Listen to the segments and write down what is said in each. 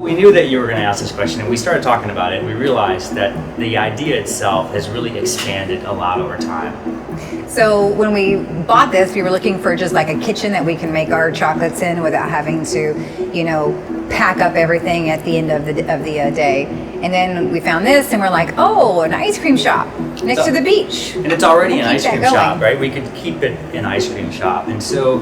we knew that you were going to ask this question, and we started talking about it. We realized that the idea itself has really expanded a lot over time. So when we bought this, we were looking for just like a kitchen that we can make our chocolates in without having to, pack up everything at the end of the day. And then we found this, and we're like, oh, an ice cream shop next to the beach. And it's already an ice cream going. shop, right? We could keep it an ice cream shop. And so,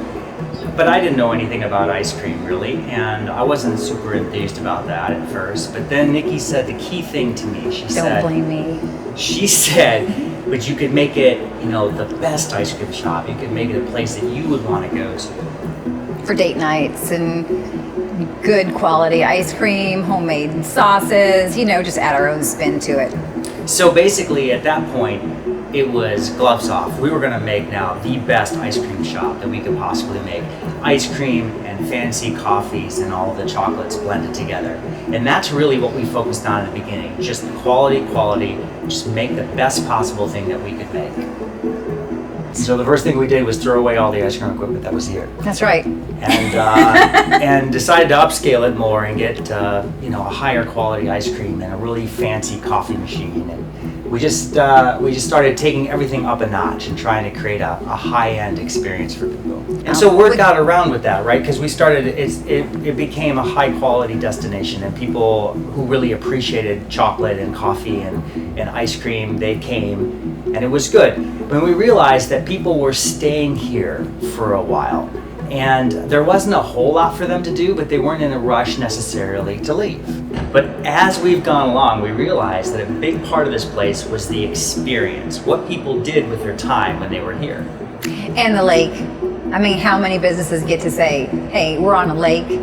but I didn't know anything about ice cream really, and I wasn't super enthused about that at first. But then Nikki said the key thing to me. Don't blame me. She said, but you could make it, the best ice cream shop. You could make it a place that you would want to go to. For date nights and good quality ice cream, homemade sauces, just add our own spin to it. So basically at that point, it was gloves off. We were going to make now the best ice cream shop that we could possibly make. Ice cream and fancy coffees and all the chocolates blended together. And that's really what we focused on at the beginning. Just quality, just make the best possible thing that we could make. So the first thing we did was throw away all the ice cream equipment that was here. That's right. And decided to upscale it more and get a higher quality ice cream and a really fancy coffee machine. And we just started taking everything up a notch and trying to create a high-end experience for people. And so word got around with that, right? Because we started, it became a high-quality destination, and people who really appreciated chocolate and coffee and ice cream, they came, and it was good. When we realized that people were staying here for a while, and there wasn't a whole lot for them to do, but they weren't in a rush necessarily to leave. But as we've gone along, we realized that a big part of this place was the experience, what people did with their time when they were here. And the lake. I mean, how many businesses get to say, hey, we're on a lake.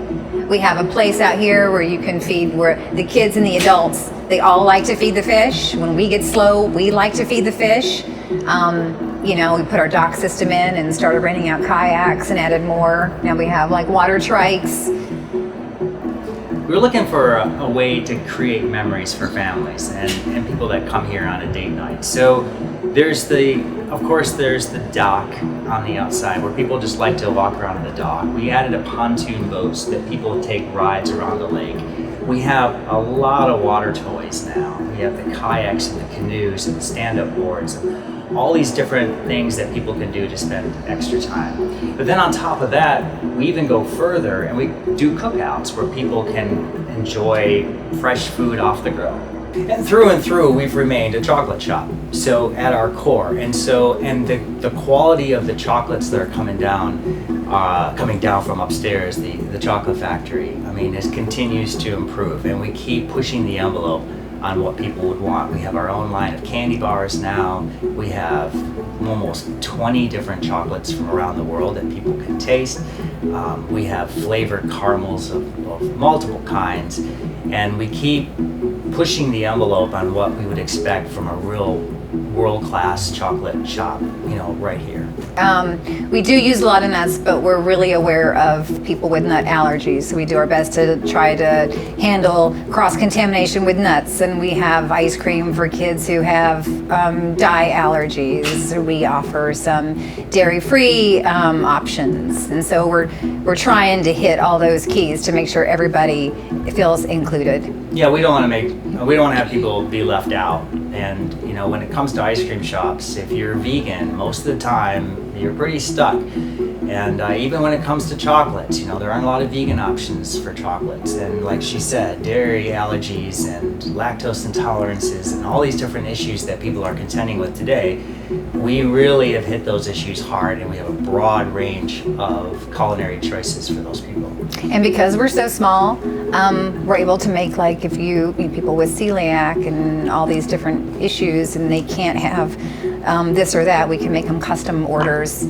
We have a place out here where you can feed, where the kids and the adults, they all like to feed the fish. When we get slow, we like to feed the fish. We put our dock system in and started renting out kayaks and added more. Now we have like water trikes. We were looking for a way to create memories for families and people that come here on a date night. So there's the dock on the outside where people just like to walk around on the dock. We added a pontoon boat so that people take rides around the lake. We have a lot of water toys now. We have the kayaks and the canoes and the stand-up boards and all these different things that people can do to spend extra time. But then on top of that, we even go further and we do cookouts where people can enjoy fresh food off the grill. And through, we've remained a chocolate shop. So at our core, and the quality of the chocolates that are coming down from upstairs, the chocolate factory. I mean, it continues to improve, and we keep pushing the envelope on what people would want. We have our own line of candy bars now. We have almost 20 different chocolates from around the world that people can taste. We have flavored caramels of multiple kinds, and we keep pushing the envelope on what we would expect from a real world-class chocolate shop, right here. We do use a lot of nuts, but we're really aware of people with nut allergies. So we do our best to try to handle cross-contamination with nuts. And we have ice cream for kids who have dye allergies. We offer some dairy-free options. And so we're trying to hit all those keys to make sure everybody feels included. Yeah, we don't want to have people be left out. And when it comes to ice cream shops, if you're vegan, most of the time you're pretty stuck. And even when it comes to chocolates, there aren't a lot of vegan options for chocolates. And like she said, dairy allergies and lactose intolerances and all these different issues that people are contending with today, we really have hit those issues hard, and we have a broad range of culinary choices for those people. And because we're so small, we're able to make, like, if people with celiac and all these different issues and they can't have this or that, we can make them custom orders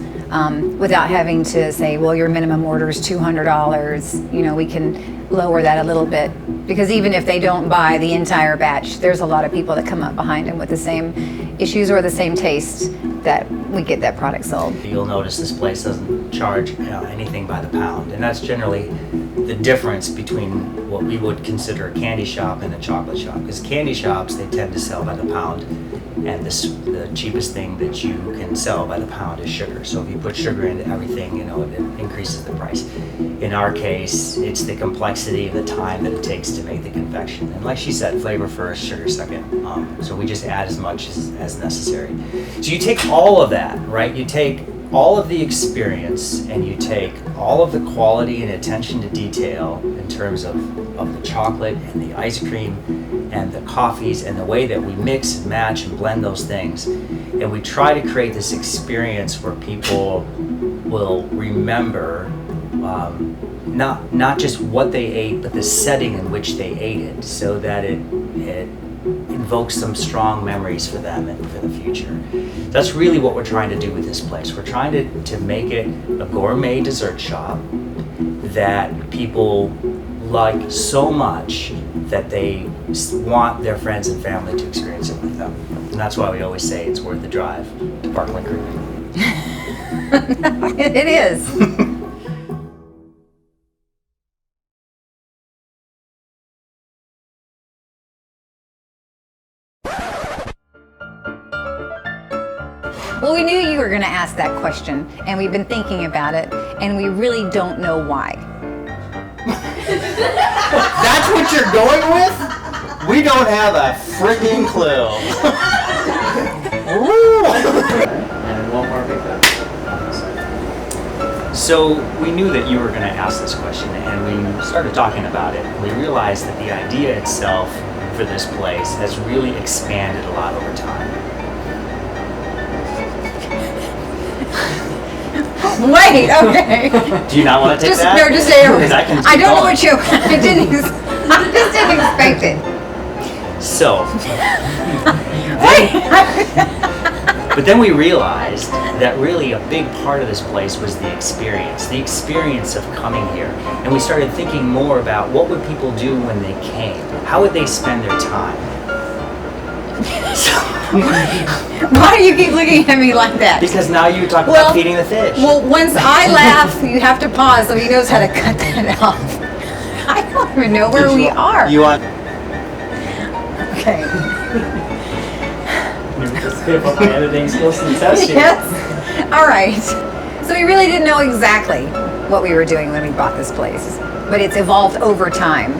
without having to say, well, your minimum order is $200. We can lower that a little bit, because even if they don't buy the entire batch, there's a lot of people that come up behind them with the same issues or the same taste that we get that product sold. You'll notice this place doesn't charge anything by the pound, and that's generally the difference between what we would consider a candy shop and a chocolate shop. Because candy shops, they tend to sell by the pound, and the cheapest thing that you can sell by the pound is sugar. So if you put sugar into everything, it increases the price. In our case, it's the complexity and the time that it takes to make the confection. And like she said, flavor first, sugar second. So we just add as much as necessary. So you take all of that, right? You take all of the experience and you take all of the quality and attention to detail in terms of the chocolate and the ice cream and the coffees and the way that we mix and match and blend those things, and we try to create this experience where people will remember not just what they ate, but the setting in which they ate it, so that it invokes some strong memories for them and for the future. That's really what we're trying to do with this place. We're trying to make it a gourmet dessert shop that people like so much that they want their friends and family to experience it with them. And that's why we always say it's worth the drive to Park Lake Creamery. It is. Well, we knew you were going to ask that question, and we've been thinking about it, and we really don't know why. That's what you're going with? We don't have a freaking clue. And one more big cup. So we knew that you were going to ask this question, and we started talking about it. We realized that the idea itself for this place has really expanded a lot over time. Wait, okay. Do you not want to take that? No, just say it. Because I can keep I don't know going. what you. I just didn't expect it. So, Wait. but then we realized that really a big part of this place was the experience of coming here. And we started thinking more about what would people do when they came? How would they spend their time? Why do you keep looking at me like that? Because now you talk Well, about feeding the fish. Well, once I laugh, you have to pause so he knows how to cut that off. I don't even know where we are. You want? Okay. You just skip up my editing skills and test you. Yes. All right. So we really didn't know exactly what we were doing when we bought this place, but it's evolved over time.